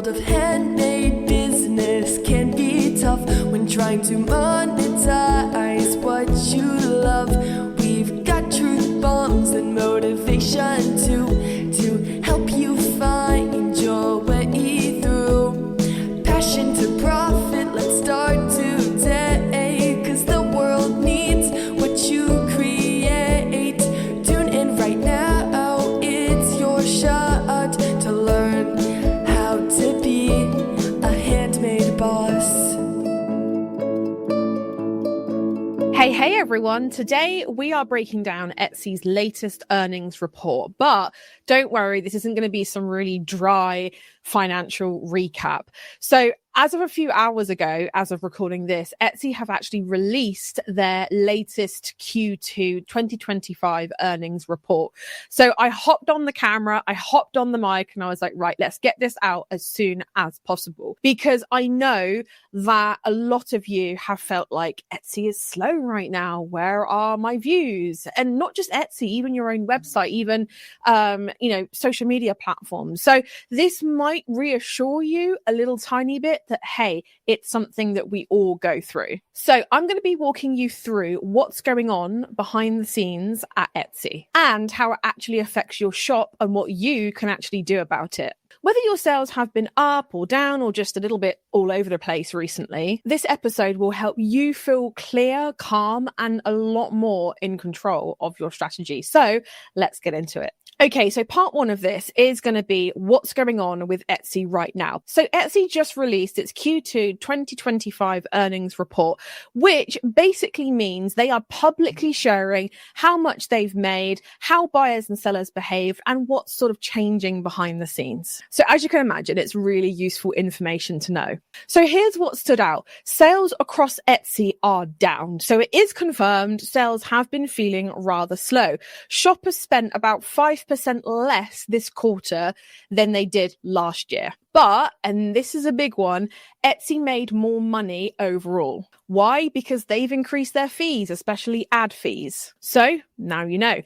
world of handmade business can be tough when trying to monetize what you love. We've got truth bombs and motivation to help you find your way through. Passion to profit, let's start today, 'cause the world needs what you create. Tune in right now, it's your shot to learn how to be a handmade boss. Hey everyone. Today we are breaking down Etsy's latest earnings report, but don't worry, this isn't going to be some really dry financial recap. So as of a few hours ago, as of recording this, Etsy have actually released their latest Q2 2025 earnings report. So I hopped on the camera, I hopped on the mic, and I was like, right, let's get this out as soon as possible. Because I know that a lot of you have felt like Etsy is slow right now. Where are my views? And not just Etsy, even your own website, even, social media platforms. So this might reassure you a little tiny bit that, hey, it's something that we all go through. So I'm going to be walking you through what's going on behind the scenes at Etsy and how it actually affects your shop and what you can actually do about it. Whether your sales have been up or down or just a little bit all over the place recently, this episode will help you feel clear, calm, and a lot more in control of your strategy. So let's get into it. Okay, so part one of this is going to be what's going on with Etsy right now. So Etsy just released its Q2 2025 earnings report, which basically means they are publicly sharing how much they've made, how buyers and sellers behave, and what's sort of changing behind the scenes. So as you can imagine, it's really useful information to know. So here's what stood out. Sales across Etsy are down. So it is confirmed sales have been feeling rather slow. Shoppers spent about 5% less this quarter than they did last year. But, and this is a big one, Etsy made more money overall. Why? Because they've increased their fees, especially ad fees. So now you know.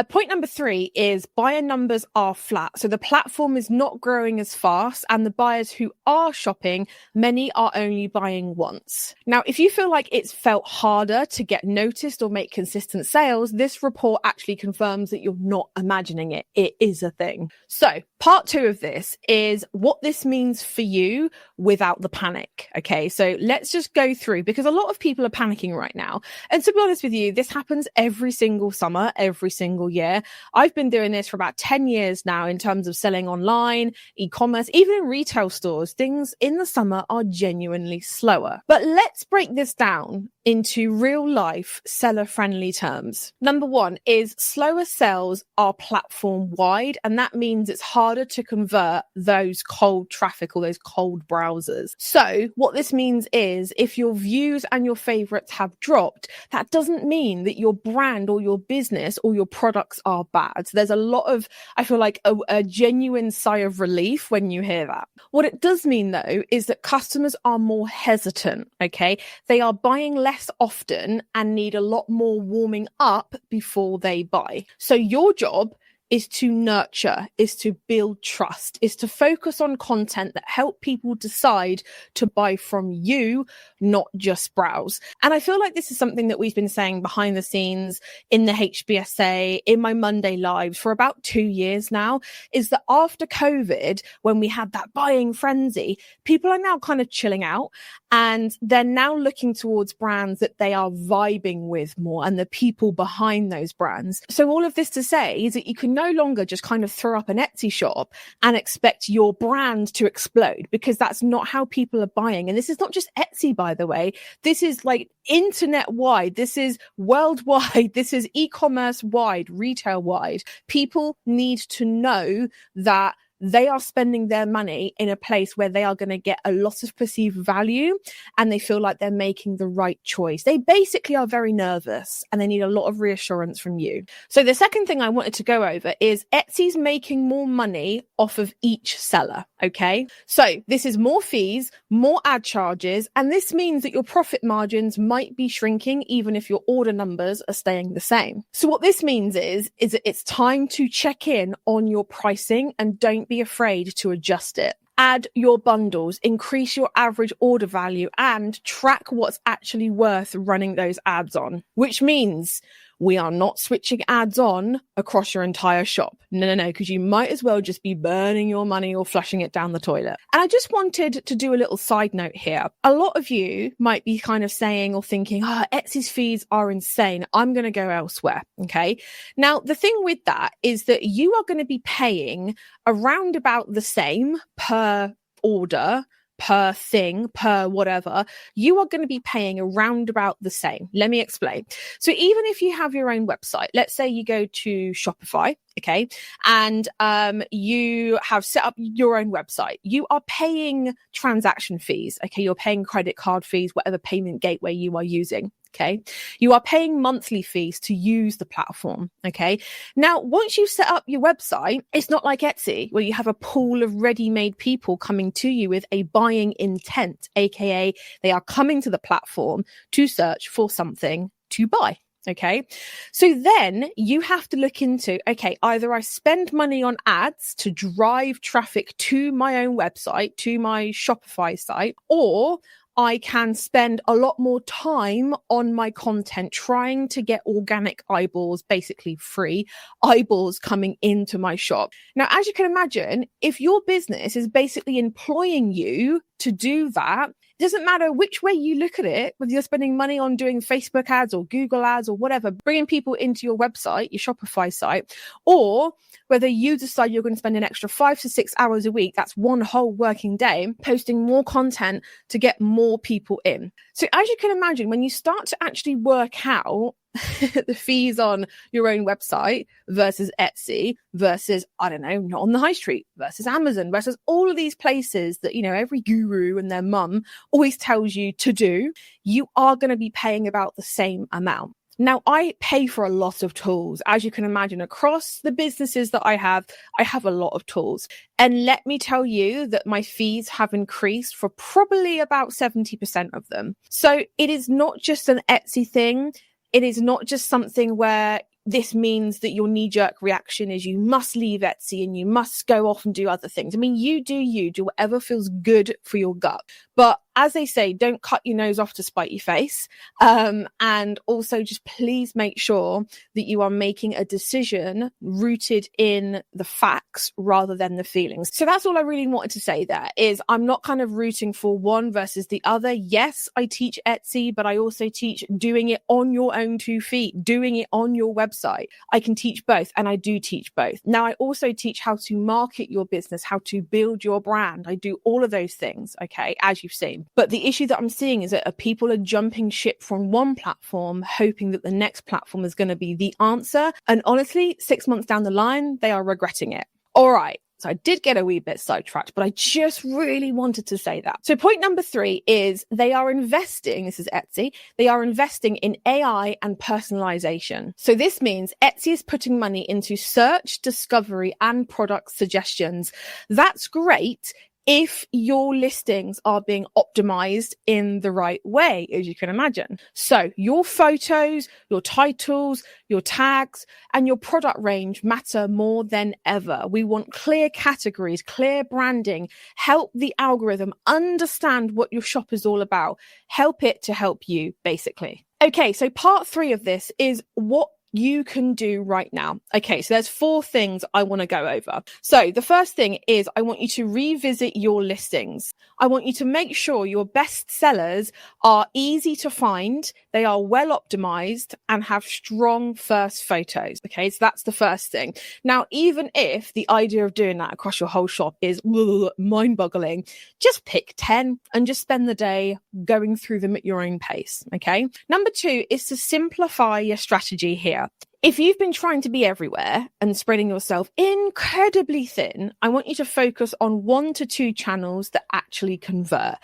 Point number 3 is buyer numbers are flat. So the platform is not growing as fast, and the buyers who are shopping, many are only buying once. Now, if you feel like it's felt harder to get noticed or make consistent sales, this report actually confirms that you're not imagining it. It is a thing. So part 2 of this is what this means for you without the panic. Okay, so let's just go through, because a lot of people are panicking right now. And to be honest with you, this happens every single summer, every single year. I've been doing this for about 10 years now in terms of selling online, e-commerce, even in retail stores. Things in the summer are genuinely slower. But let's break this down into real life seller friendly terms. Number 1 is slower sales are platform wide, and that means it's harder to convert those cold traffic or those cold browsers. So what this means is if your views and your favorites have dropped, that doesn't mean that your brand or your business or your products are bad. So there's a lot of, I feel like a genuine sigh of relief when you hear that. What it does mean though is that customers are more hesitant, okay? They are buying less often and need a lot more warming up before they buy. So your job is to nurture, is to build trust, is to focus on content that help people decide to buy from you, not just browse. And I feel like this is something that we've been saying behind the scenes in the HBSA, in my Monday lives for about 2 years now, is that after COVID, when we had that buying frenzy, people are now kind of chilling out and they're now looking towards brands that they are vibing with more and the people behind those brands. So all of this to say is that you can no longer just kind of throw up an Etsy shop and expect your brand to explode, because that's not how people are buying. And this is not just Etsy, by the way. This is like internet wide. This is worldwide. This is e-commerce wide, retail wide. People need to know that they are spending their money in a place where they are going to get a lot of perceived value and they feel like they're making the right choice. They basically are very nervous and they need a lot of reassurance from you. So the second thing I wanted to go over is Etsy's making more money off of each seller. Okay. So this is more fees, more ad charges, and this means that your profit margins might be shrinking even if your order numbers are staying the same. So what this means is that it's time to check in on your pricing and don't be afraid to adjust it. add your bundles, increase your average order value, and track what's actually worth running those ads on, which means we are not switching ads on across your entire shop. No, because you might as well just be burning your money or flushing it down the toilet. And I just wanted to do a little side note here. A lot of you might be kind of saying or thinking, Etsy's fees are insane. I'm going to go elsewhere. Okay. Now, the thing with that is that you are going to be paying around about the same per order, per thing, per whatever. You are going to be paying around about the same. Let me explain. So even if you have your own website, let's say you go to Shopify, okay, and you have set up your own website, you are paying transaction fees, okay, you're paying credit card fees, whatever payment gateway you are using. Okay. You are paying monthly fees to use the platform. Okay. Now, once you set up your website, it's not like Etsy where you have a pool of ready-made people coming to you with a buying intent, aka they are coming to the platform to search for something to buy. Okay. So then you have to look into, okay, either I spend money on ads to drive traffic to my own website, to my Shopify site, or I can spend a lot more time on my content trying to get organic eyeballs, basically free eyeballs coming into my shop. Now, as you can imagine, if your business is basically employing you to do that, it doesn't matter which way you look at it, whether you're spending money on doing Facebook ads or Google ads or whatever, bringing people into your website, your Shopify site, or whether you decide you're going to spend an extra 5 to 6 hours a week, that's one whole working day, posting more content to get more people in. So as you can imagine, when you start to actually work out the fees on your own website versus Etsy versus, I don't know, not on the high street versus Amazon versus all of these places that, you know, every guru and their mum always tells you to do, you are going to be paying about the same amount. Now, I pay for a lot of tools. As you can imagine, across the businesses that I have a lot of tools. And let me tell you that my fees have increased for probably about 70% of them. So it is not just an Etsy thing. It is not just something where this means that your knee-jerk reaction is you must leave Etsy and you must go off and do other things. I mean, you do whatever feels good for your gut. But as they say, don't cut your nose off to spite your face. And also just please make sure that you are making a decision rooted in the facts rather than the feelings. So that's all I really wanted to say there is I'm not kind of rooting for one versus the other. Yes, I teach Etsy, but I also teach doing it on your own 2 feet, doing it on your website. I can teach both and I do teach both. Now, I also teach how to market your business, how to build your brand. I do all of those things, okay, as you've seen. But the issue that I'm seeing is that people are jumping ship from one platform, hoping that the next platform is going to be the answer. And honestly, 6 months down the line, they are regretting it. All right. So I did get a wee bit sidetracked, but I just really wanted to say that. So point number 3 is they are investing, this is Etsy, they are investing in AI and personalization. So this means Etsy is putting money into search, discovery, and product suggestions. That's great if your listings are being optimized in the right way, as you can imagine. So your photos, your titles, your tags, and your product range matter more than ever. We want clear categories, clear branding, help the algorithm understand what your shop is all about, help it to help you, basically. Okay, so part 3 of this is what you can do right now. Okay, so there's 4 things I want to go over. So the first thing is I want you to revisit your listings. I want you to make sure your best sellers are easy to find, they are well optimized, and have strong first photos. Okay, so that's the first thing. Now, even if the idea of doing that across your whole shop is mind-boggling, just pick 10 and just spend the day going through them at your own pace. Okay. Number 2 is to simplify your strategy here. If you've been trying to be everywhere and spreading yourself incredibly thin, I want you to focus on 1 to 2 channels that actually convert,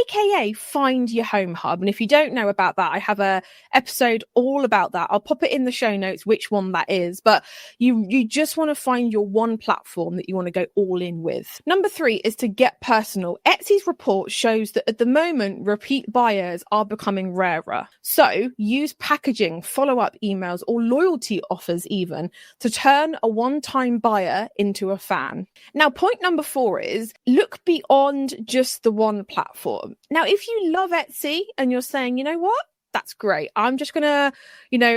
aka find your home hub. And if you don't know about that, I have a episode all about that. I'll pop it in the show notes, which one that is, but you just want to find your one platform that you want to go all in with. Number 3 is to get personal. Etsy's report shows that at the moment, repeat buyers are becoming rarer. So use packaging, follow-up emails, or loyalty beauty offers even, to turn a one-time buyer into a fan. Now, point number 4 is look beyond just the one platform. Now, if you love Etsy and you're saying, you know what? That's great. I'm just going to,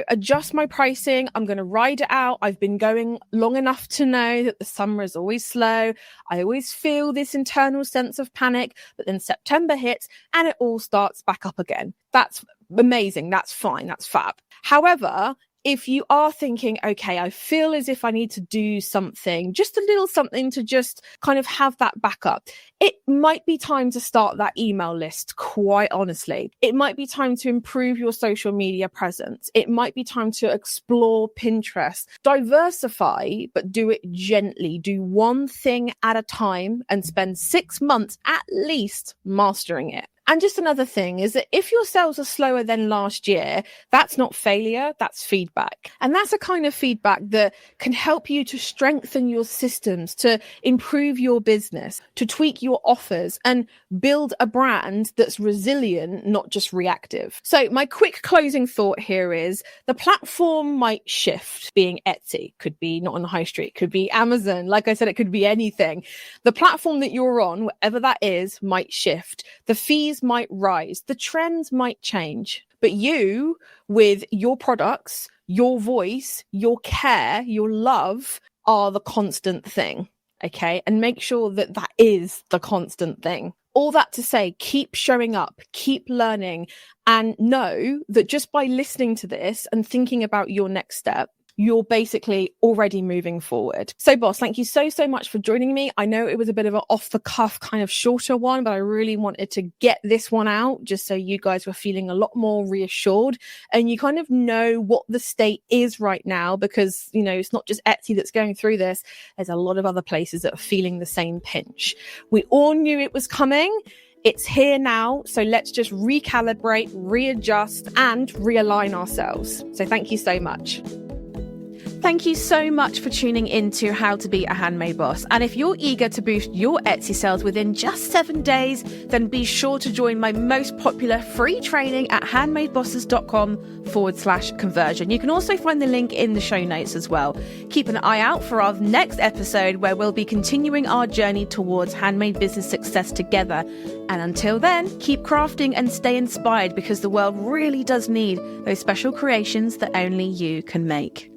adjust my pricing. I'm going to ride it out. I've been going long enough to know that the summer is always slow. I always feel this internal sense of panic, but then September hits and it all starts back up again. That's amazing. That's fine. That's fab. However, if you are thinking, okay, I feel as if I need to do something, just a little something to just kind of have that backup, it might be time to start that email list, quite honestly. It might be time to improve your social media presence. It might be time to explore Pinterest. Diversify, but do it gently. Do one thing at a time and spend 6 months at least mastering it. And just another thing is that if your sales are slower than last year, that's not failure, that's feedback. And that's a kind of feedback that can help you to strengthen your systems, to improve your business, to tweak your offers and build a brand that's resilient, not just reactive. So my quick closing thought here is the platform might shift, being Etsy, could be not on the high street, could be Amazon. Like I said, it could be anything. The platform that you're on, whatever that is, might shift. The fees might rise, the trends might change, but you, with your products, your voice, your care, your love, are the constant thing. Okay. And make sure that that is the constant thing. All that to say, keep showing up, keep learning, and know that just by listening to this and thinking about your next step, you're basically already moving forward. So boss, thank you so much for joining me. I know it was a bit of an off the cuff kind of shorter one, but I really wanted to get this one out just so you guys were feeling a lot more reassured and you kind of know what the state is right now, because, it's not just Etsy that's going through this. There's a lot of other places that are feeling the same pinch. We all knew it was coming. It's here now. So let's just recalibrate, readjust, and realign ourselves. So thank you so much. Thank you so much for tuning in to How to Be a Handmade Boss. And if you're eager to boost your Etsy sales within just 7 days, then be sure to join my most popular free training at handmadebosses.com/conversion. You can also find the link in the show notes as well. Keep an eye out for our next episode where we'll be continuing our journey towards handmade business success together. And until then, keep crafting and stay inspired, because the world really does need those special creations that only you can make.